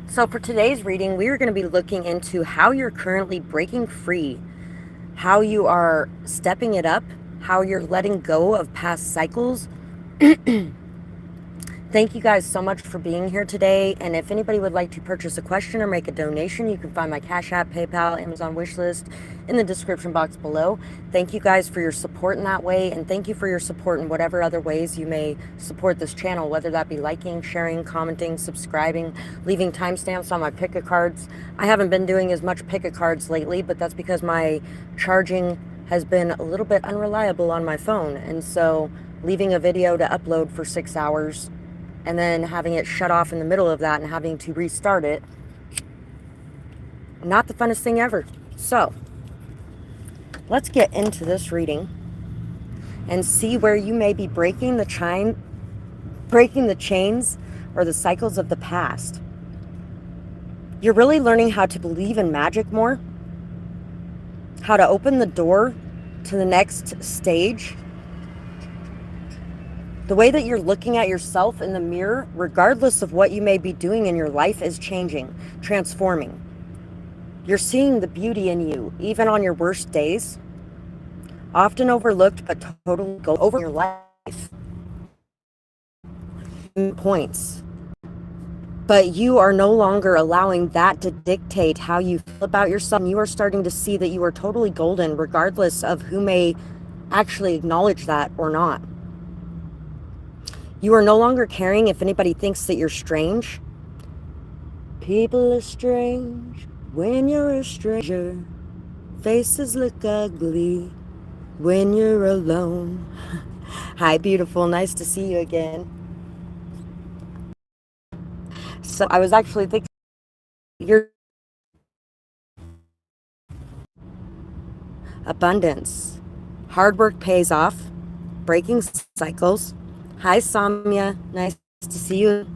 So for today's reading, we are going to be looking into how you're currently breaking free, how you are stepping it up, how you're letting go of past cycles. Thank you guys so much for being here today. And if anybody would like to purchase a question or make a donation, you can find my Cash App, PayPal, Amazon wishlist in the description box below. Thank you guys for your support in that way. And thank you for your support in whatever other ways you may support this channel, whether that be liking, sharing, commenting, subscribing, leaving timestamps on my pick-a cards. I haven't been doing as much pick-a cards lately, but that's because my charging has been a little bit unreliable on my phone. And so leaving a video to upload for 6 hours and then having it shut off in the middle of that and having to restart it, not the funnest thing ever. So let's get into this reading and see where you may be breaking the chains or the cycles of the past. You're really learning how to believe in magic more, how to open the door to the next stage. The way that you're looking at yourself in the mirror, regardless of what you may be doing in your life, is changing, transforming. You're seeing the beauty in you, even on your worst days. Often overlooked, but totally go over your life. Points. But you are no longer allowing that to dictate how you feel about yourself. You are starting to see that you are totally golden, regardless of who may actually acknowledge that or not. You are no longer caring if anybody thinks that you're strange. People are strange when you're a stranger. Faces look ugly when you're alone. Hi, beautiful. Nice to see you again. So I was actually thinking, your abundance. Hard work pays off. Breaking cycles. Hi, Samya. Nice to see you.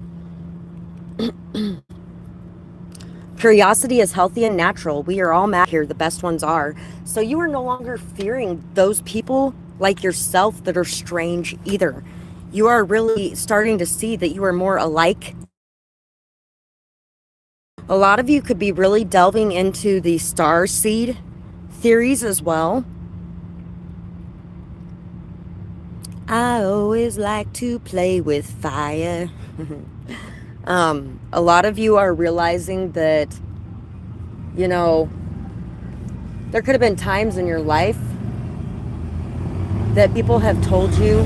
Curiosity is healthy and natural. We are all mad here. The best ones are. So you are no longer fearing those people like yourself that are strange either. You are really starting to see that you are more alike. A lot of you could be really delving into the star seed theories as well. I always like to play with fire. A lot of you are realizing that, you know, there could have been times in your life that people have told you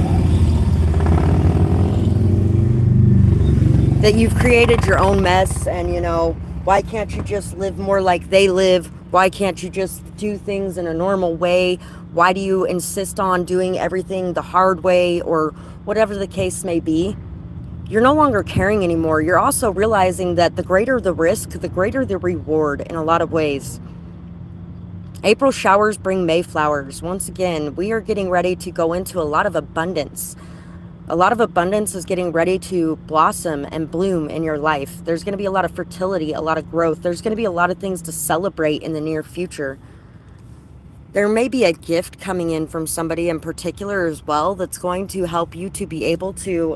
that you've created your own mess and, you know, why can't you just live more like they live? Why can't you just do things in a normal way? Why do you insist on doing everything the hard way, or whatever the case may be? You're no longer caring anymore. You're also realizing that the greater the risk, the greater the reward in a lot of ways. April showers bring May flowers. Once again, we are getting ready to go into a lot of abundance. A lot of abundance is getting ready to blossom and bloom in your life. There's going to be a lot of fertility, a lot of growth. There's going to be a lot of things to celebrate in the near future. There may be a gift coming in from somebody in particular as well that's going to help you to be able to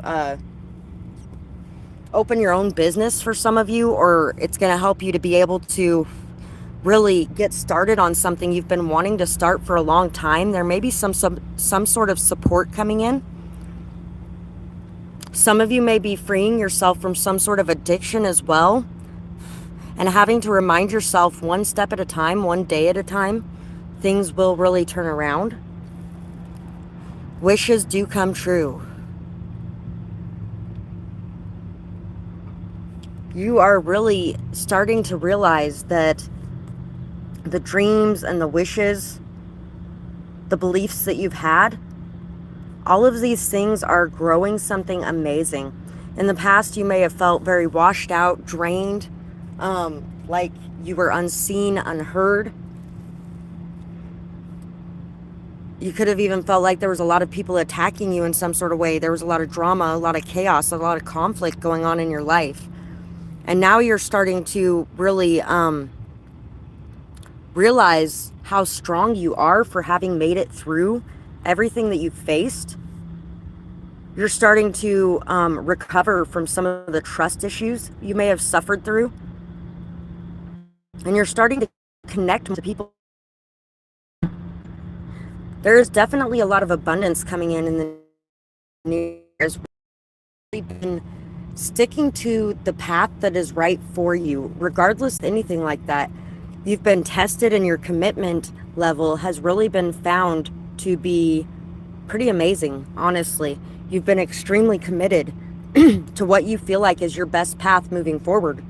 open your own business for some of you, or it's going to help you to be able to really get started on something you've been wanting to start for a long time. There may be some sort of support coming in. Some of you may be freeing yourself from some sort of addiction as well, and having to remind yourself one step at a time, one day at a time, things will really turn around. Wishes do come true. You are really starting to realize that the dreams and the wishes, the beliefs that you've had, all of these things are growing something amazing. In the past, you may have felt very washed out, drained, like you were unseen, unheard. You could have even felt like there was a lot of people attacking you in some sort of way. There was a lot of drama, a lot of chaos, a lot of conflict going on in your life. And now you're starting to really realize how strong you are for having made it through everything that you've faced. You're starting to recover from some of the trust issues you may have suffered through. and you're starting to connect with people. There is definitely a lot of abundance coming in the new year. Really been sticking to the path that is right for you, regardless of anything like that. You've been tested, and your commitment level has really been found to be pretty amazing, honestly. You've been extremely committed to what you feel like is your best path moving forward,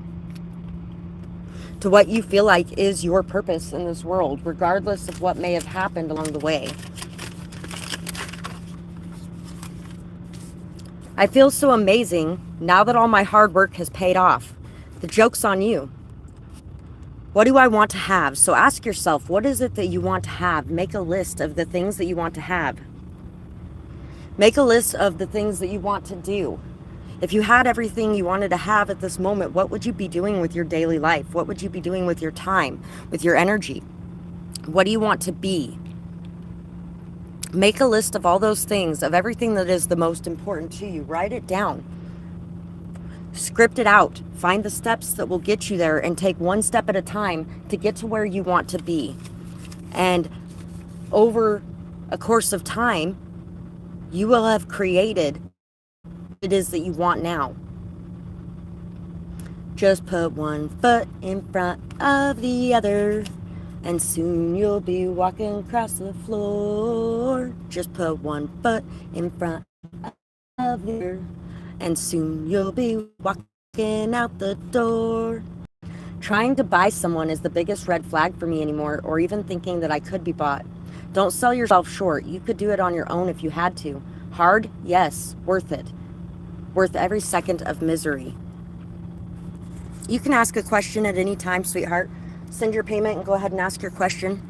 to what you feel like is your purpose in this world, regardless of what may have happened along the way. I feel so amazing now that all my hard work has paid off. The joke's on you. What do I want to have? So ask yourself, what is it that you want to have? Make a list of the things that you want to have. Make a list of the things that you want to do. If you had everything you wanted to have at this moment, what would you be doing with your daily life? What would you be doing with your time, with your energy? What do you want to be? Make a list of all those things, of everything that is the most important to you. Write it down. Script it out. Find the steps that will get you there, and take one step at a time to get to where you want to be. And over a course of time, you will have created what it is that you want now. Just put one foot in front of the other, and soon you'll be walking across the floor. Just put one foot in front of the other, and soon you'll be walking out the door. Trying to buy someone is the biggest red flag for me anymore, or even thinking that I could be bought. Don't sell yourself short. You could do it on your own if you had to. Hard? Yes. Worth it. Worth every second of misery. You can ask a question at any time, sweetheart. Send your payment and go ahead and ask your question.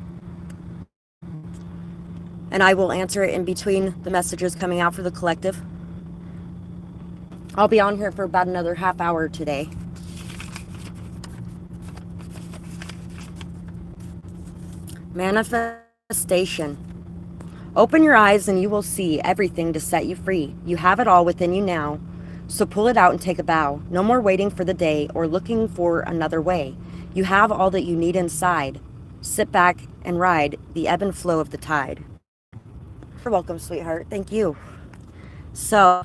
And I will answer it in between the messages coming out for the collective. I'll be on here for about another half hour today. Manifestation. Open your eyes and you will see everything to set you free. You have it all within you now. So pull it out and take a bow. No more waiting for the day or looking for another way. You have all that you need inside. Sit back and ride the ebb and flow of the tide. You're welcome, sweetheart. Thank you. So,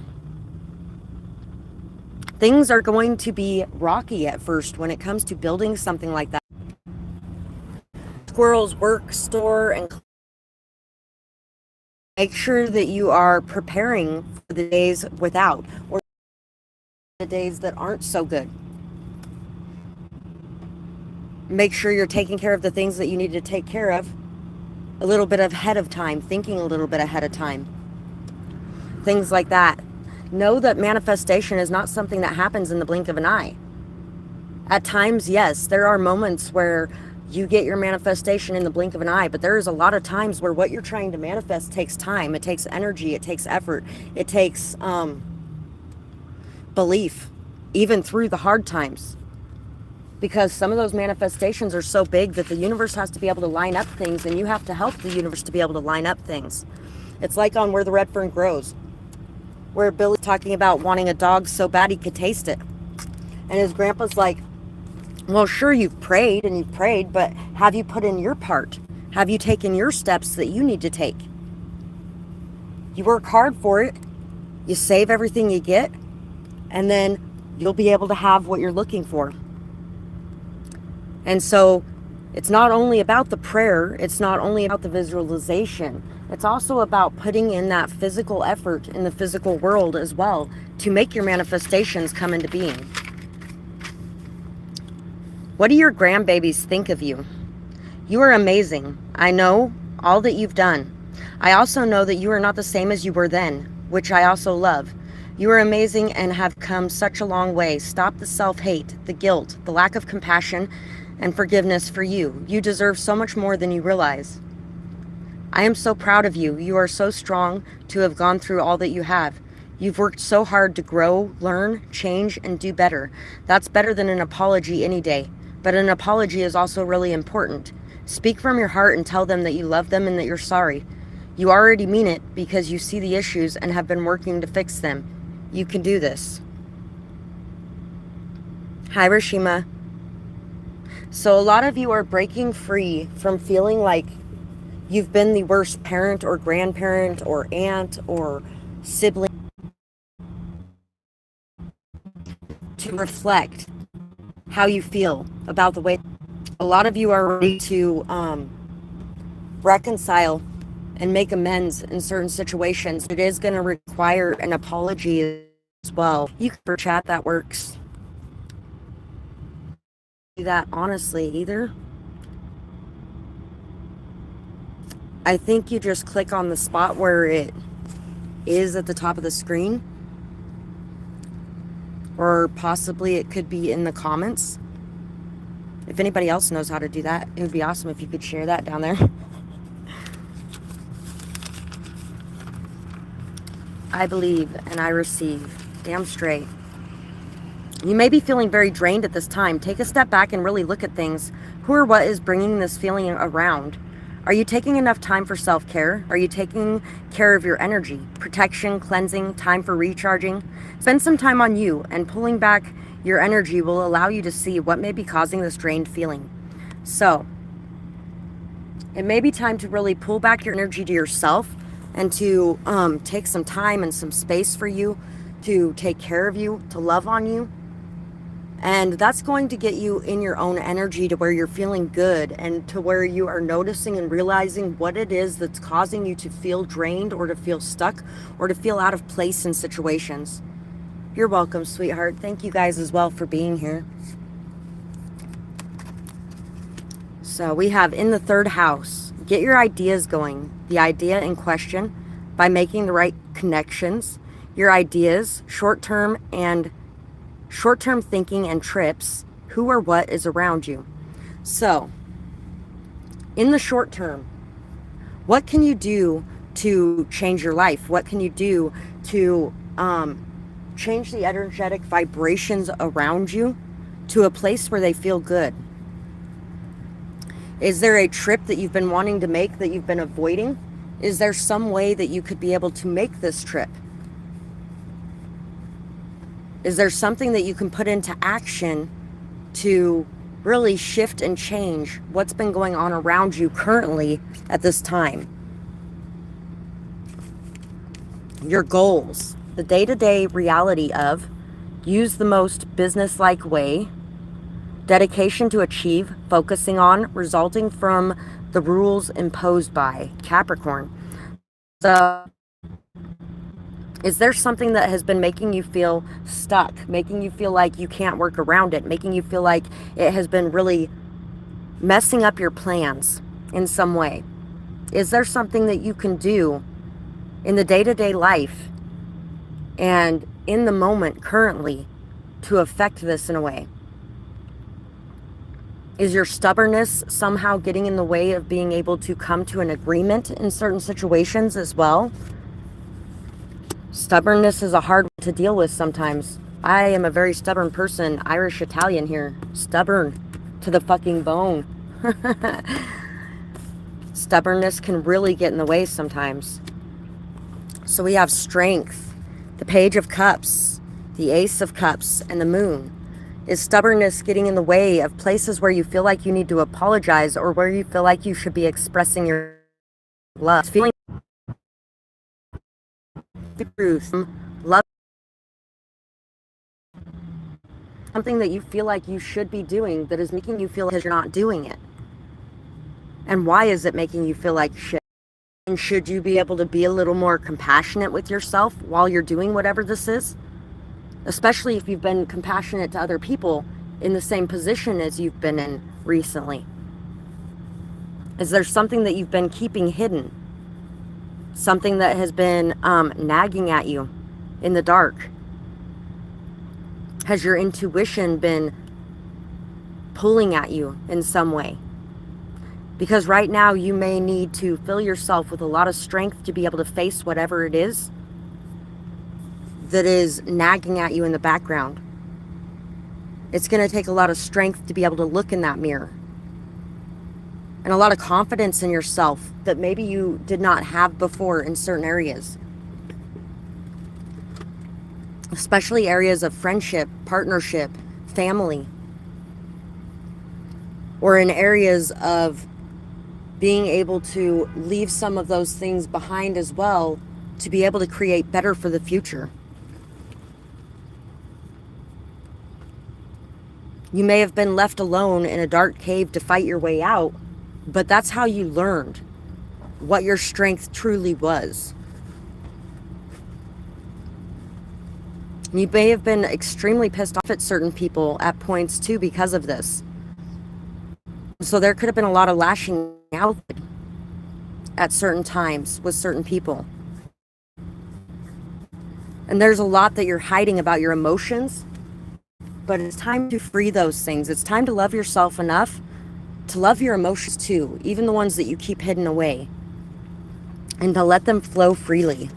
things are going to be rocky at first when it comes to building something like that. Squirrels work, store, and make sure that you are preparing for the days without, or the days that aren't so good. Make sure you're taking care of the things that you need to take care of a little bit ahead of time, thinking a little bit ahead of time. Things like that. Know that manifestation is not something that happens in the blink of an eye. At times, yes, there are moments where you get your manifestation in the blink of an eye, but there is a lot of times where what you're trying to manifest takes time. It takes energy. It takes effort. It takes belief, even through the hard times. Because some of those manifestations are so big that the universe has to be able to line up things, and you have to help the universe to be able to line up things. It's like on Where the Red Fern Grows, where Billy's talking about wanting a dog so bad he could taste it. And his grandpa's like, well, sure, you've prayed, but have you put in your part? Have you taken your steps that you need to take? You work hard for it. You save everything you get, and then you'll be able to have what you're looking for. And so it's not only about the prayer, it's not only about the visualization, it's also about putting in that physical effort in the physical world as well to make your manifestations come into being. What do your grandbabies think of you? You are amazing. I know all that you've done. I also know that you are not the same as you were then, which I also love. You are amazing and have come such a long way. Stop the self-hate, the guilt, the lack of compassion, and forgiveness for you. You deserve so much more than you realize. I am so proud of you. You are so strong to have gone through all that you have. You've worked so hard to grow, learn, change, and do better. That's better than an apology any day. But an apology is also really important. Speak from your heart and tell them that you love them and that you're sorry. You already mean it because you see the issues and have been working to fix them. You can do this. Hi, Rashima. So a lot of you are breaking free from feeling like you've been the worst parent or grandparent or aunt or sibling, to reflect how you feel about the way. A lot of you are ready to reconcile and make amends in certain situations. It is going to require an apology as well. You can per chat, that works. Do that honestly either. I think you just click on the spot where it is at the top of the screen, or possibly it could be in the comments. If anybody else knows how to do that, it would be awesome if you could share that down there. I believe and I receive. Damn straight. You may be feeling very drained at this time. Take a step back and really look at things. Who or what is bringing this feeling around? Are you taking enough time for self-care? Are you taking care of your energy? Protection, cleansing, time for recharging? Spend some time on you, and pulling back your energy will allow you to see what may be causing this drained feeling. So, it may be time to really pull back your energy to yourself and to take some time and some space for you, to take care of you, to love on you. And that's going to get you in your own energy to where you're feeling good, and to where you are noticing and realizing what it is that's causing you to feel drained, or to feel stuck, or to feel out of place in situations. You're welcome, sweetheart. Thank you guys as well for being here. So we have in the third house, get your ideas going. The idea in question by making the right connections. Your ideas, short-term thinking and trips, who or what is around you. So, in the short term, what can you do to change your life? What can you do to change the energetic vibrations around you to a place where they feel good? Is there a trip that you've been wanting to make that you've been avoiding? Is there some way that you could be able to make this trip? Is there something that you can put into action to really shift and change what's been going on around you currently at this time? Your goals, the day-to-day reality of, use the most business-like way, dedication to achieve, focusing on, resulting from the rules imposed by Capricorn. So, is there something that has been making you feel stuck, making you feel like you can't work around it, making you feel like it has been really messing up your plans in some way? Is there something that you can do in the day-to-day life and in the moment currently to affect this in a way? Is your stubbornness somehow getting in the way of being able to come to an agreement in certain situations as well? Stubbornness is a hard one to deal with sometimes. I am a very stubborn person, Irish Italian here. Stubborn to the fucking bone. Stubbornness can really get in the way sometimes. So we have strength, the Page of Cups, the Ace of Cups, and the Moon. Is stubbornness getting in the way of places where you feel like you need to apologize, or where you feel like you should be expressing your love? Feeling the truth, love, something that you feel like you should be doing that is making you feel like you're not doing it. And why is it making you feel like shit? And should you be able to be a little more compassionate with yourself while you're doing whatever this is? Especially if you've been compassionate to other people in the same position as you've been in recently. Is there something that you've been keeping hidden? Something that has been nagging at you in the dark? Has your intuition been pulling at you in some way? Because right now you may need to fill yourself with a lot of strength to be able to face whatever it is that is nagging at you in the background. It's going to take a lot of strength to be able to look in that mirror. And a lot of confidence in yourself that maybe you did not have before in certain areas. Especially areas of friendship, partnership, family. or in areas of being able to leave some of those things behind as well, to be able to create better for the future. You may have been left alone in a dark cave to fight your way out, but that's how you learned what your strength truly was. You may have been extremely pissed off at certain people at points too because of this. So there could have been a lot of lashing out at certain times with certain people. And there's a lot that you're hiding about your emotions, but it's time to free those things. It's time to love yourself enough to love your emotions too, even the ones that you keep hidden away, and to let them flow freely.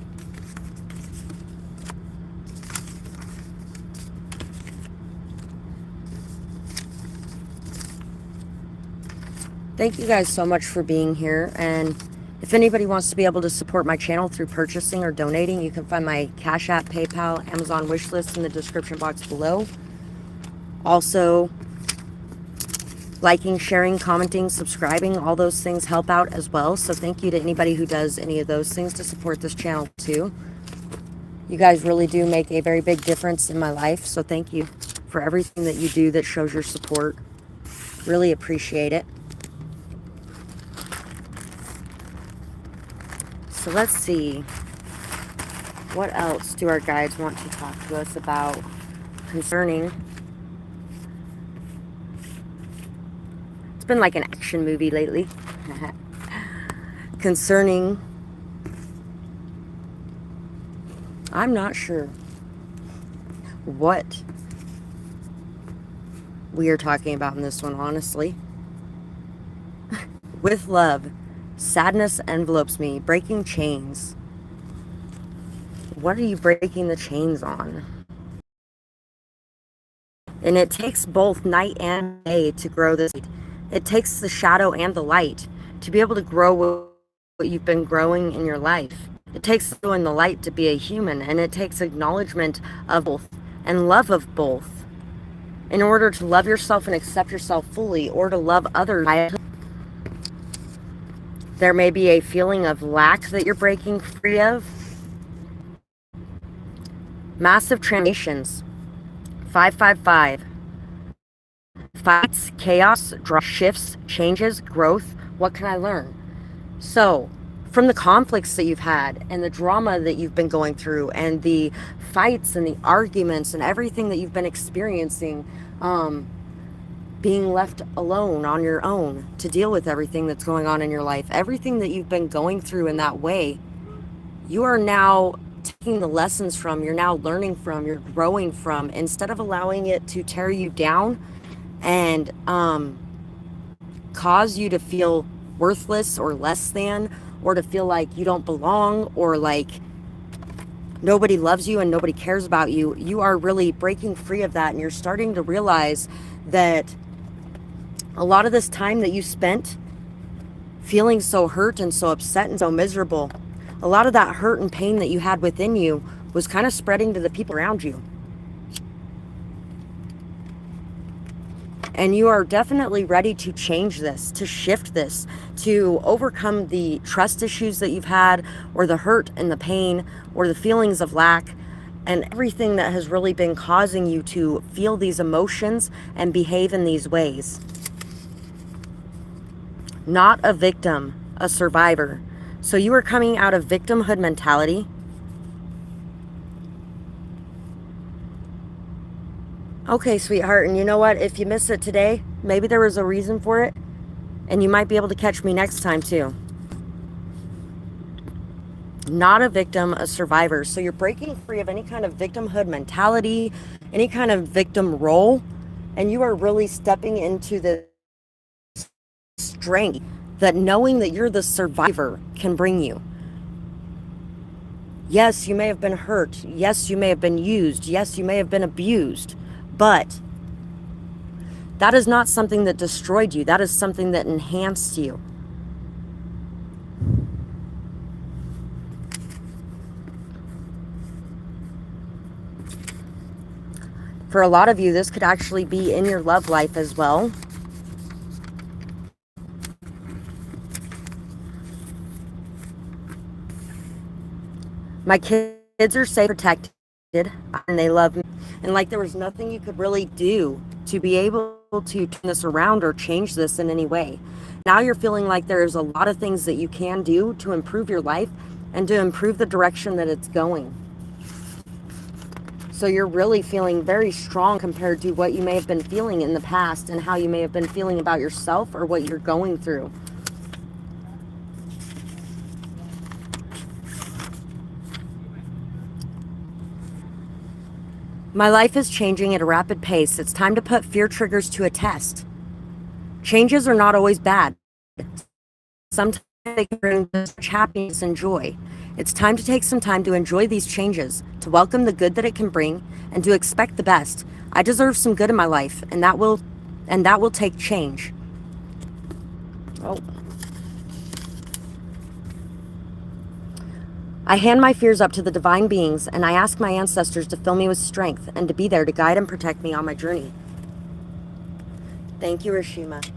Thank you guys so much for being here, and if anybody wants to be able to support my channel through purchasing or donating, you can find my Cash App, PayPal, Amazon wish list in the description box below. Also, liking, sharing, commenting, subscribing, all those things help out as well. So thank you to anybody who does any of those things to support this channel too. You guys really do make a very big difference in my life. So thank you for everything that you do that shows your support. Really appreciate it. So let's see. What else do our guides want to talk to us about concerning... It's been like an action movie lately. Concerning... I'm not sure what we are talking about in this one, honestly. With love, sadness envelopes me, breaking chains. What are you breaking the chains on? And it takes both night and day to grow this. It takes the shadow and the light to be able to grow what you've been growing in your life. It takes the and the light to be a human, and it takes acknowledgement of both and love of both in order to love yourself and accept yourself fully, or to love others. There may be a feeling of lack that you're breaking free of. Massive transformations. 555. Fights, chaos, shifts, changes, growth. What can I learn? So, from the conflicts that you've had and the drama that you've been going through and the fights and the arguments and everything that you've been experiencing, being left alone on your own to deal with everything that's going on in your life, everything that you've been going through in that way, you are now taking the lessons from, you're now learning from, you're growing from, instead of allowing it to tear you down and cause you to feel worthless or less than, or to feel like you don't belong, or like nobody loves you and nobody cares about you. You are really breaking free of that, and you're starting to realize that a lot of this time that you spent feeling so hurt and so upset and so miserable, a lot of that hurt and pain that you had within you was kind of spreading to the people around you. And you are definitely ready to change this, to shift this, to overcome the trust issues that you've had, or the hurt and the pain, or the feelings of lack, and everything that has really been causing you to feel these emotions and behave in these ways. Not a victim, a survivor. So you are coming out of victimhood mentality. Okay, sweetheart, and you know what? If you miss it today, maybe there was a reason for it, and you might be able to catch me next time too. Not a victim, a survivor. So you're breaking free of any kind of victimhood mentality, any kind of victim role, and you are really stepping into the strength that knowing that you're the survivor can bring you. Yes, you may have been hurt. Yes, you may have been used. Yes, you may have been abused. But that is not something that destroyed you. That is something that enhanced you. For a lot of you, this could actually be in your love life as well. My kids are safe, protected, and they love me. And like there was nothing you could really do to be able to turn this around or change this in any way. Now you're feeling like there's a lot of things that you can do to improve your life and to improve the direction that it's going. So you're really feeling very strong compared to what you may have been feeling in the past and how you may have been feeling about yourself or what you're going through. My life is changing at a rapid pace. It's time to put fear triggers to a test. Changes are not always bad. Sometimes they can bring such happiness and joy. It's time to take some time to enjoy these changes, to welcome the good that it can bring, and to expect the best. I deserve some good in my life, and that will take change. Oh. I hand my fears up to the divine beings, and I ask my ancestors to fill me with strength and to be there to guide and protect me on my journey. Thank you, Rashima.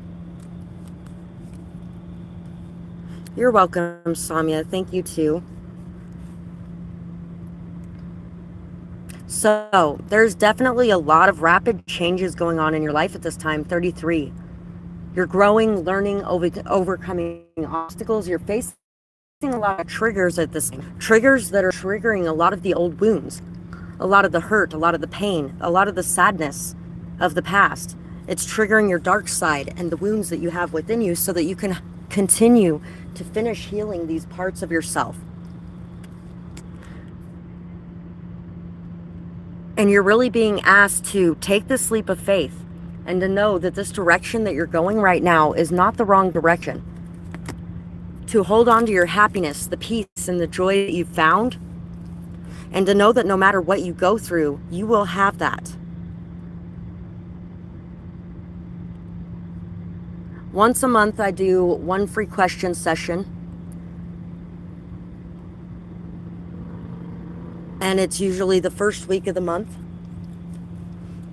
You're welcome, Samya. Thank you, too. So, there's definitely a lot of rapid changes going on in your life at this time, 33. You're growing, learning, overcoming obstacles. You're facing a lot of triggers at this time. Triggers that are triggering a lot of the old wounds, a lot of the hurt, a lot of the pain, a lot of the sadness of the past. It's triggering your dark side and the wounds that you have within you so that you can continue to finish healing these parts of yourself. And you're really being asked to take this leap of faith and to know that this direction that you're going right now is not the wrong direction. To hold on to your happiness, the peace, and the joy that you've found, and to know that no matter what you go through, you will have that. Once a month, I do one free question session. And it's usually the first week of the month.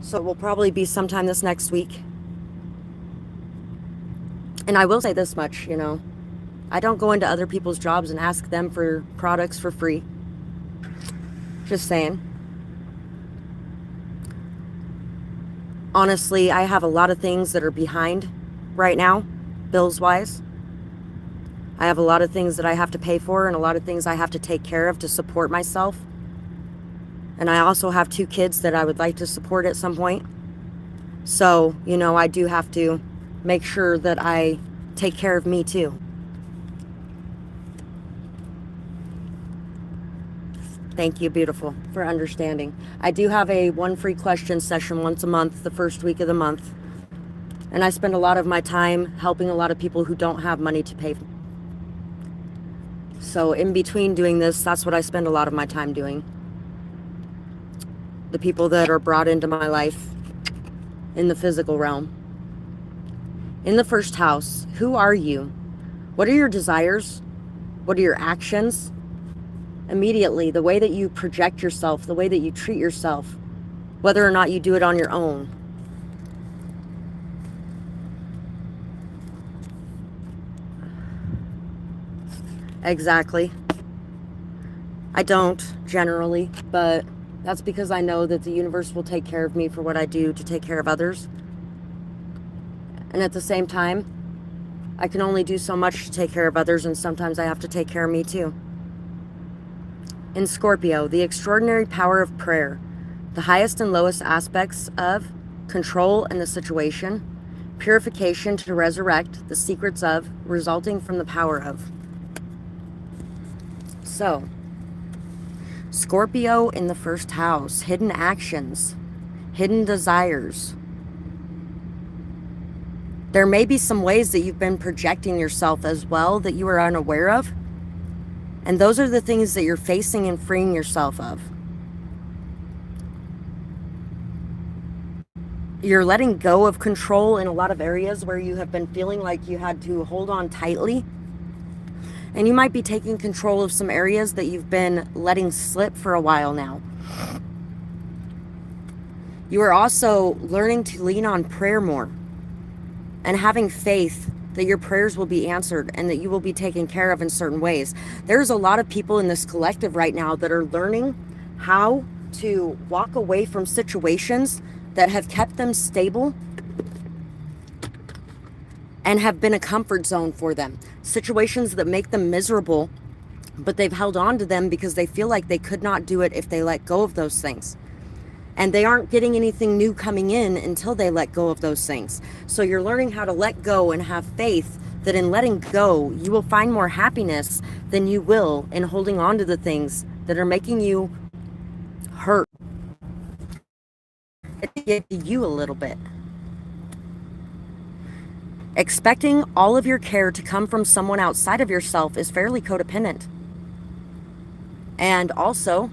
So it will probably be sometime this next week. And I will say this much, I don't go into other people's jobs and ask them for products for free. Just saying. Honestly, I have a lot of things that are behind right now, bills-wise. I have a lot of things that I have to pay for and a lot of things I have to take care of to support myself. And I also have 2 kids that I would like to support at some point. So, I do have to make sure that I take care of me too. Thank you, beautiful, for understanding. I do have a one free question session once a month, the first week of the month. And I spend a lot of my time helping a lot of people who don't have money to pay. So in between doing this, that's what I spend a lot of my time doing. The people that are brought into my life in the physical realm. In the first house, who are you? What are your desires? What are your actions? Immediately, the way that you project yourself, the way that you treat yourself, whether or not you do it on your own. Exactly. I don't generally, but that's because I know that the universe will take care of me for what I do to take care of others. And at the same time, I can only do so much to take care of others, and sometimes I have to take care of me too. In Scorpio, the extraordinary power of prayer, the highest and lowest aspects of control in the situation, purification to resurrect, the secrets of, resulting from the power of. So, Scorpio in the first house, hidden actions, hidden desires. There may be some ways that you've been projecting yourself as well that you are unaware of. And those are the things that you're facing and freeing yourself of. You're letting go of control in a lot of areas where you have been feeling like you had to hold on tightly. And you might be taking control of some areas that you've been letting slip for a while now. You are also learning to lean on prayer more and having faith that your prayers will be answered and that you will be taken care of in certain ways. There's a lot of people in this collective right now that are learning how to walk away from situations that have kept them stable and have been a comfort zone for them. Situations that make them miserable, but they've held on to them because they feel like they could not do it if they let go of those things. And they aren't getting anything new coming in until they let go of those things. So you're learning how to let go and have faith that in letting go, you will find more happiness than you will in holding on to the things that are making you hurt. It gets you a little bit. Expecting all of your care to come from someone outside of yourself is fairly codependent. And also,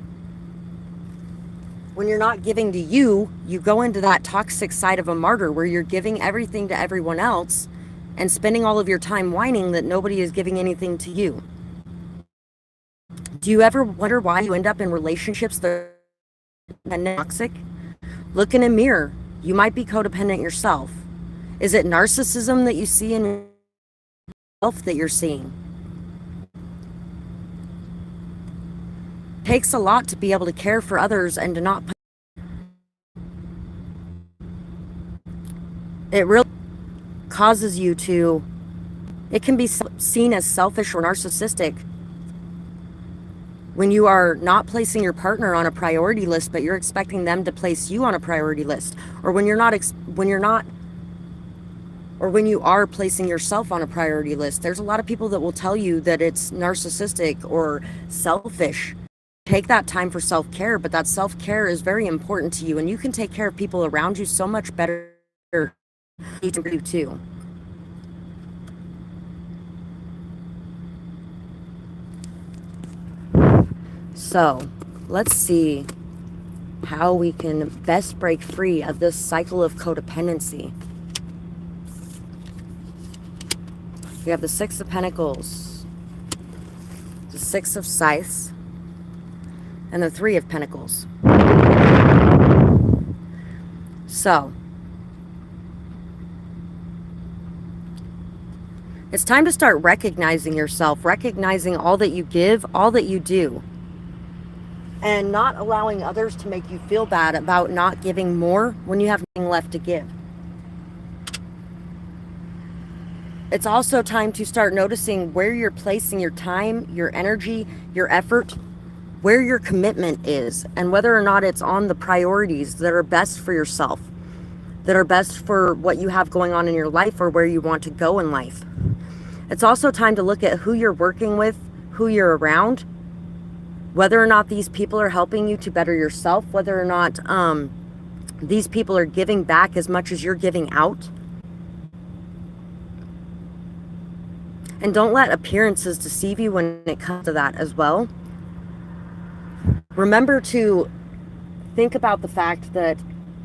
when you're not giving to you, you go into that toxic side of a martyr where you're giving everything to everyone else and spending all of your time whining that nobody is giving anything to you. Do you ever wonder why you end up in relationships that are toxic? Look in a mirror. You might be codependent yourself. Is it narcissism that you see in yourself that you're seeing? It takes a lot to be able to care for others and to not. It really causes you to, it can be seen as selfish or narcissistic when you are not placing your partner on a priority list, but you're expecting them to place you on a priority list, or when you are placing yourself on a priority list. There's a lot of people that will tell you that it's narcissistic or selfish. Take that time for self-care, but that self-care is very important to you, and you can take care of people around you so much better than you do too. So let's see how we can best break free of this cycle of codependency. We have the Six of Pentacles, the Six of Scythes, and the Three of Pentacles. So, it's time to start recognizing yourself, recognizing all that you give, all that you do, and not allowing others to make you feel bad about not giving more when you have nothing left to give. It's also time to start noticing where you're placing your time, your energy, your effort, where your commitment is, and whether or not it's on the priorities that are best for yourself, that are best for what you have going on in your life or where you want to go in life. It's also time to look at who you're working with, who you're around, whether or not these people are helping you to better yourself, whether or not these people are giving back as much as you're giving out. And don't let appearances deceive you when it comes to that as well. Remember to think about the fact that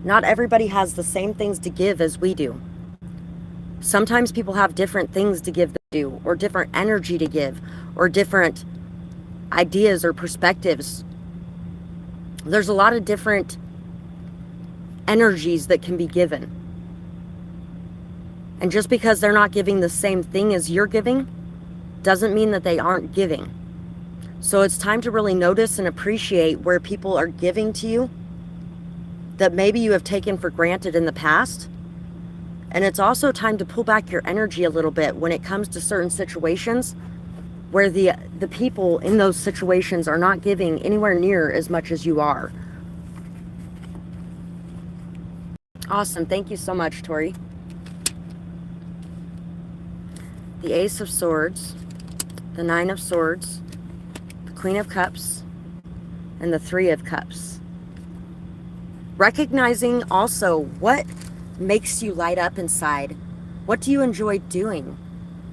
not everybody has the same things to give as we do. Sometimes people have different things to give than we do, or different energy to give, or different ideas or perspectives. There's a lot of different energies that can be given. And just because they're not giving the same thing as you're giving doesn't mean that they aren't giving. So it's time to really notice and appreciate where people are giving to you that maybe you have taken for granted in the past. And it's also time to pull back your energy a little bit when it comes to certain situations where the people in those situations are not giving anywhere near as much as you are. Awesome. Thank you so much, Tori. The Ace of Swords, the Nine of Swords, the Queen of Cups, and the Three of Cups. Recognizing also what makes you light up inside. What do you enjoy doing?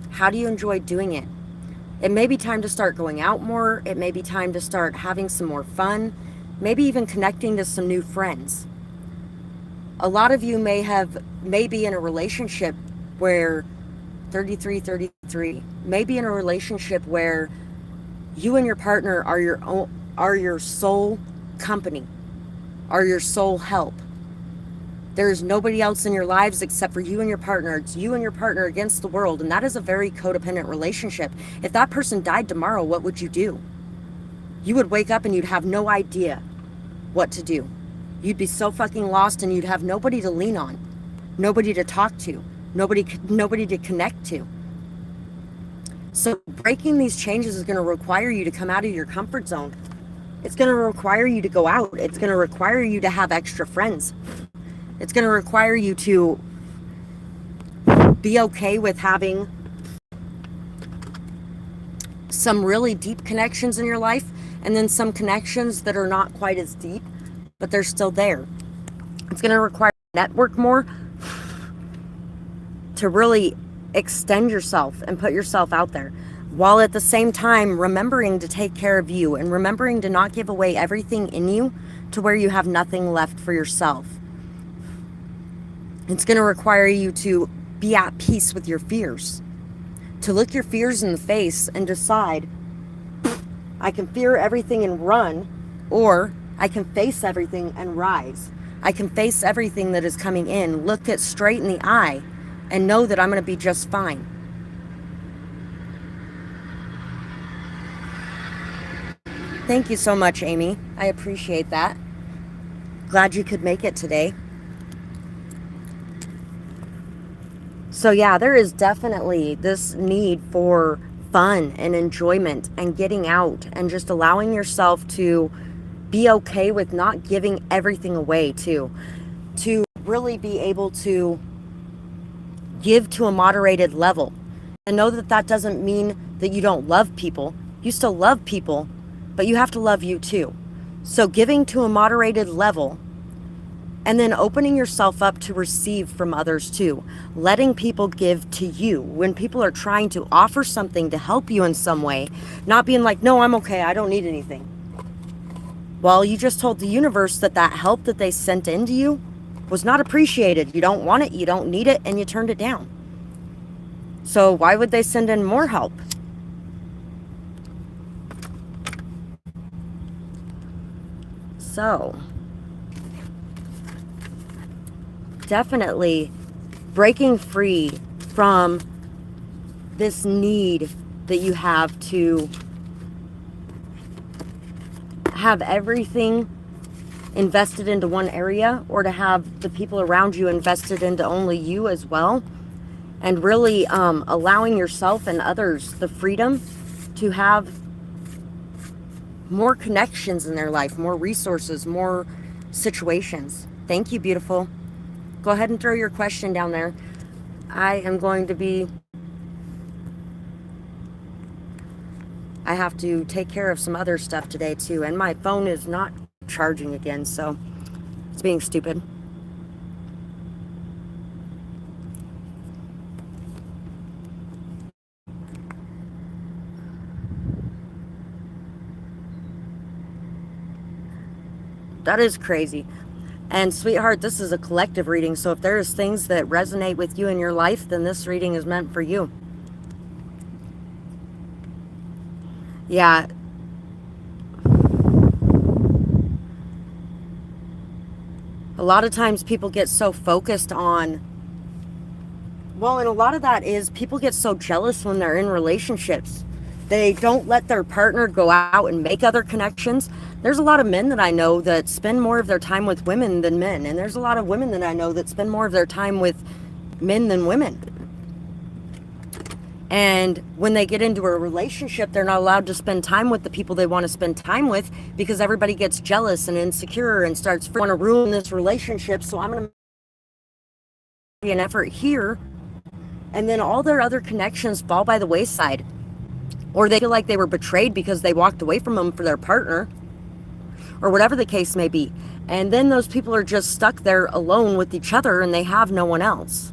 How do you enjoy doing it? It may be time to start going out more. It may be time to start having some more fun. Maybe even connecting to some new friends. A lot of you may be in a relationship where 33, maybe in a relationship where you and your partner are your sole company, are your sole help. There's nobody else in your lives except for you and your partner. It's you and your partner against the world, and that is a very codependent relationship. If that person died tomorrow, what would you do? You would wake up and you'd have no idea what to do. You'd be so fucking lost, and you'd have nobody to lean on, nobody to talk to, nobody to connect to. So breaking these changes is going to require you to come out of your comfort zone. It's going to require you to go out. It's going to require you to have extra friends. It's going to require you to be okay with having some really deep connections in your life, and then some connections that are not quite as deep, but they're still there. It's going to require you to network more, to really extend yourself and put yourself out there, while at the same time remembering to take care of you and remembering to not give away everything in you to where you have nothing left for yourself. It's going to require you to be at peace with your fears, to look your fears in the face and decide, I can fear everything and run, or I can face everything and rise. I can face everything that is coming in, look it straight in the eye, and know that I'm going to be just fine. Thank you so much, Amy. I appreciate that. Glad you could make it today. So yeah, there is definitely this need for fun and enjoyment and getting out and just allowing yourself to be okay with not giving everything away too. To really be able to give to a moderated level. And know that that doesn't mean that you don't love people. You still love people, but you have to love you too. So giving to a moderated level, and then opening yourself up to receive from others too. Letting people give to you when people are trying to offer something to help you in some way. Not being like, no, I'm okay, I don't need anything. Well, you just told the universe that that help that they sent into you was not appreciated. You don't want it, you don't need it, and you turned it down. So why would they send in more help? So definitely breaking free from this need that you have to have everything invested into one area, or to have the people around you invested into only you as well, and really allowing yourself and others the freedom to have more connections in their life, more resources, more situations. Thank you, beautiful. Go ahead and throw your question down there. I have to take care of some other stuff today too, and my phone is not charging again, so it's being stupid. That is crazy. And sweetheart, this is a collective reading, so if there's things that resonate with you in your life, then this reading is meant for you. Yeah. A lot of times people get so focused on, well, and a lot of that is people get so jealous when they're in relationships. They don't let their partner go out and make other connections. There's a lot of men that I know that spend more of their time with women than men. And there's a lot of women that I know that spend more of their time with men than women. And when they get into a relationship, they're not allowed to spend time with the people they want to spend time with, because everybody gets jealous and insecure and starts want to ruin this relationship. So I'm going to make an effort here. And then all their other connections fall by the wayside. Or they feel like they were betrayed because they walked away from them for their partner, or whatever the case may be. And then those people are just stuck there alone with each other, and they have no one else.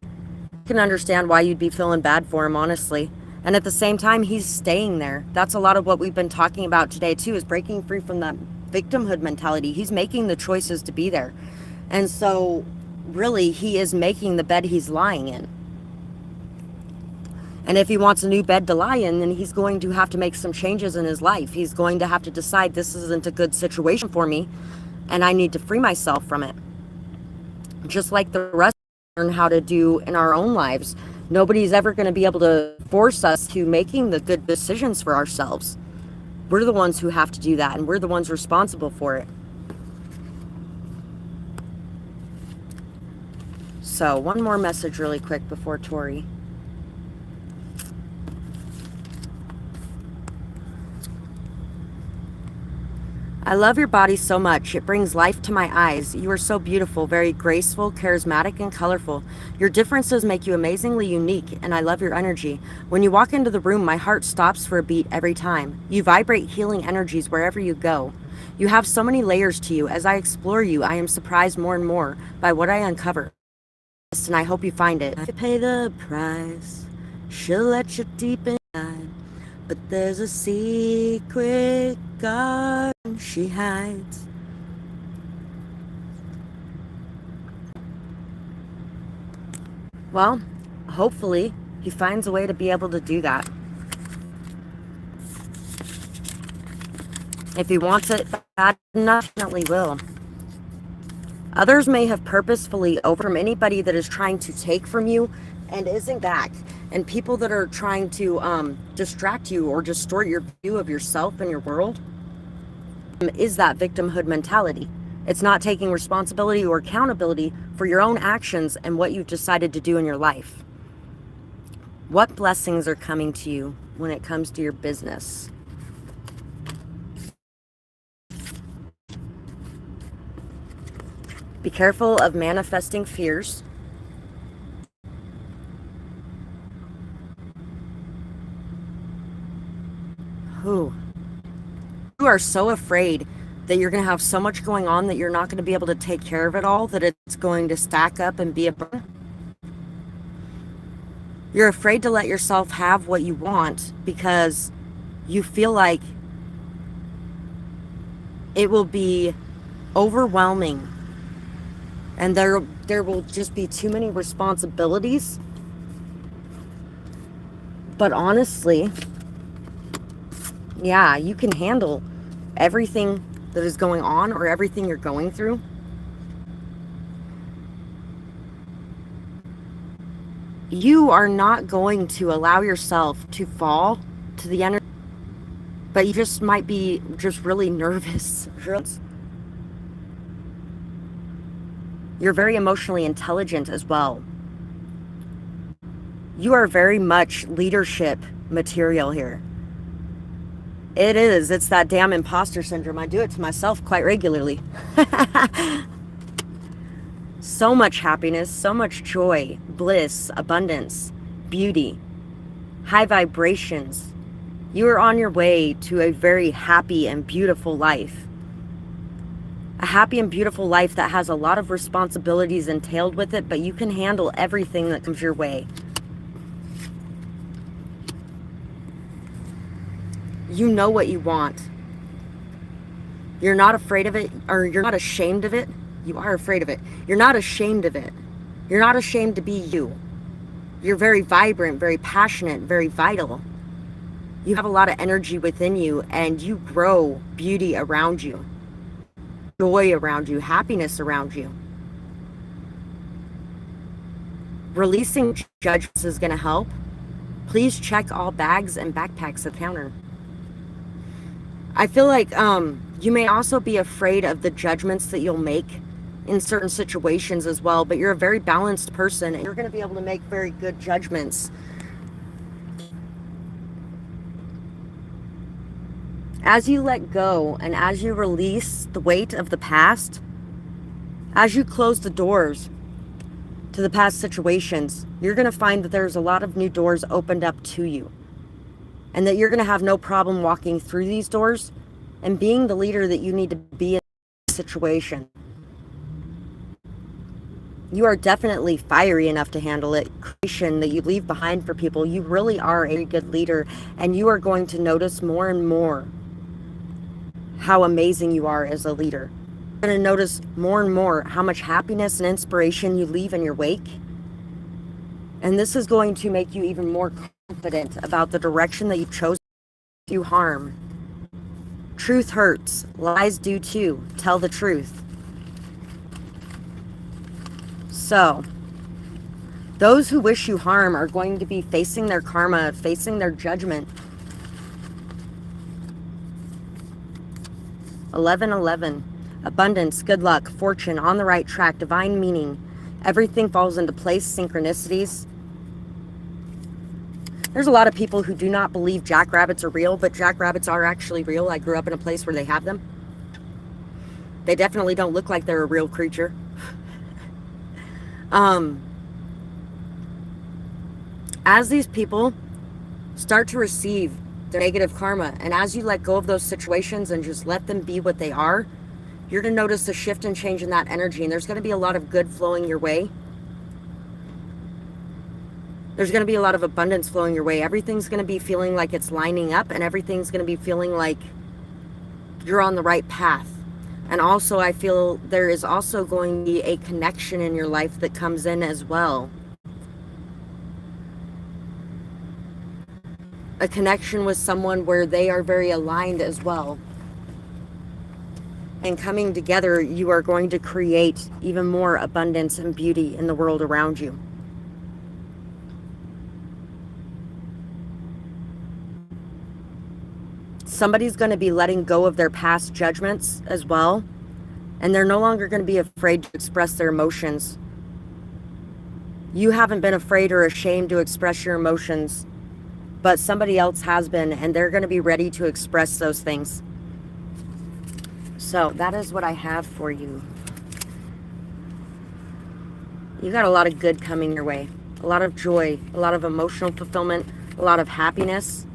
I can understand why you'd be feeling bad for him, honestly. And at the same time, he's staying there. That's a lot of what we've been talking about today too, is breaking free from that victimhood mentality. He's making the choices to be there. And so really, he is making the bed he's lying in. And if he wants a new bed to lie in, then he's going to have to make some changes in his life. He's going to have to decide this isn't a good situation for me and I need to free myself from it. Just like the rest of us learn how to do in our own lives. Nobody's ever going to be able to force us to making the good decisions for ourselves. We're the ones who have to do that, and we're the ones responsible for it. So, one more message really quick before Tori. I love your body so much. It brings life to my eyes. You are so beautiful, very graceful, charismatic, and colorful. Your differences make you amazingly unique, and I love your energy. When you walk into the room, my heart stops for a beat every time. You vibrate healing energies wherever you go. You have so many layers to you. As I explore you, I am surprised more and more by what I uncover. And I hope you find it. If you pay the price, she'll let you deep inside. But there's a secret garden she hides. Well, hopefully he finds a way to be able to do that. If he wants it bad enough, definitely will. Others may have purposefully over from anybody that is trying to take from you and isn't back. And people that are trying to distract you or distort your view of yourself and your world is that victimhood mentality. It's not taking responsibility or accountability for your own actions and what you've decided to do in your life. What blessings are coming to you when it comes to your business? Be careful of manifesting fears. You are so afraid that you're going to have so much going on that you're not going to be able to take care of it all, that it's going to stack up and be a burden. You're afraid to let yourself have what you want because you feel like it will be overwhelming and there will just be too many responsibilities. But honestly, yeah, you can handle everything that is going on or everything you're going through. You are not going to allow yourself to fall to the energy, but you just might be just really nervous. You're very emotionally intelligent as well. You are very much leadership material here. It is. It's that damn imposter syndrome. I do it to myself quite regularly. So much happiness, so much joy, bliss, abundance, beauty, high vibrations. You are on your way to a very happy and beautiful life. A happy and beautiful life that has a lot of responsibilities entailed with it, but you can handle everything that comes your way. You know what you want. You're not afraid of it, or you're not ashamed of it. You are afraid of it. You're not ashamed of it. You're not ashamed to be you. You're very vibrant, very passionate, very vital. You have a lot of energy within you, and you grow beauty around you, joy around you, happiness around you. Releasing judgments is going to help. Please check all bags and backpacks at the counter. I feel like you may also be afraid of the judgments that you'll make in certain situations as well, but you're a very balanced person and you're going to be able to make very good judgments. As you let go and as you release the weight of the past, as you close the doors to the past situations, you're going to find that there's a lot of new doors opened up to you. And that you're going to have no problem walking through these doors and being the leader that you need to be in this situation. You are definitely fiery enough to handle it. Creation that you leave behind for people. You really are a good leader, and you are going to notice more and more how amazing you are as a leader. You're going to notice more and more how much happiness and inspiration you leave in your wake. And this is going to make you even more confident about the direction that you've chosen. Do harm. Truth hurts. Lies do too. Tell the truth. So, those who wish you harm are going to be facing their karma, facing their judgment. 11:11. Abundance, good luck, fortune, on the right track, divine meaning. Everything falls into place, synchronicities. There's a lot of people who do not believe jackrabbits are real, but jackrabbits are actually real. I grew up in a place where they have them. They definitely don't look like they're a real creature. As these people start to receive their negative karma, and as you let go of those situations and just let them be what they are, you're going to notice a shift and change in that energy, and there's going to be a lot of good flowing your way. There's going to be a lot of abundance flowing your way. Everything's going to be feeling like it's lining up, and everything's going to be feeling like you're on the right path. And also, I feel there is also going to be a connection in your life that comes in as well. A connection with someone where they are very aligned as well. And coming together, you are going to create even more abundance and beauty in the world around you. Somebody's going to be letting go of their past judgments as well. And they're no longer going to be afraid to express their emotions. You haven't been afraid or ashamed to express your emotions, but somebody else has been, and they're going to be ready to express those things. So that is what I have for you. You got a lot of good coming your way. A lot of joy, a lot of emotional fulfillment, a lot of happiness.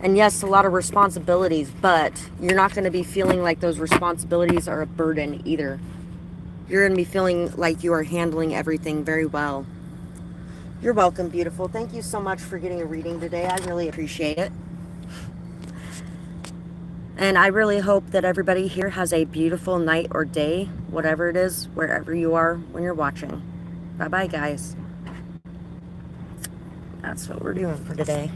And yes, a lot of responsibilities, but you're not going to be feeling like those responsibilities are a burden either. You're going to be feeling like you are handling everything very well. You're welcome, beautiful. Thank you so much for getting a reading today. I really appreciate it. And I really hope that everybody here has a beautiful night or day, whatever it is, wherever you are when you're watching. Bye-bye, guys. That's what we're doing for today.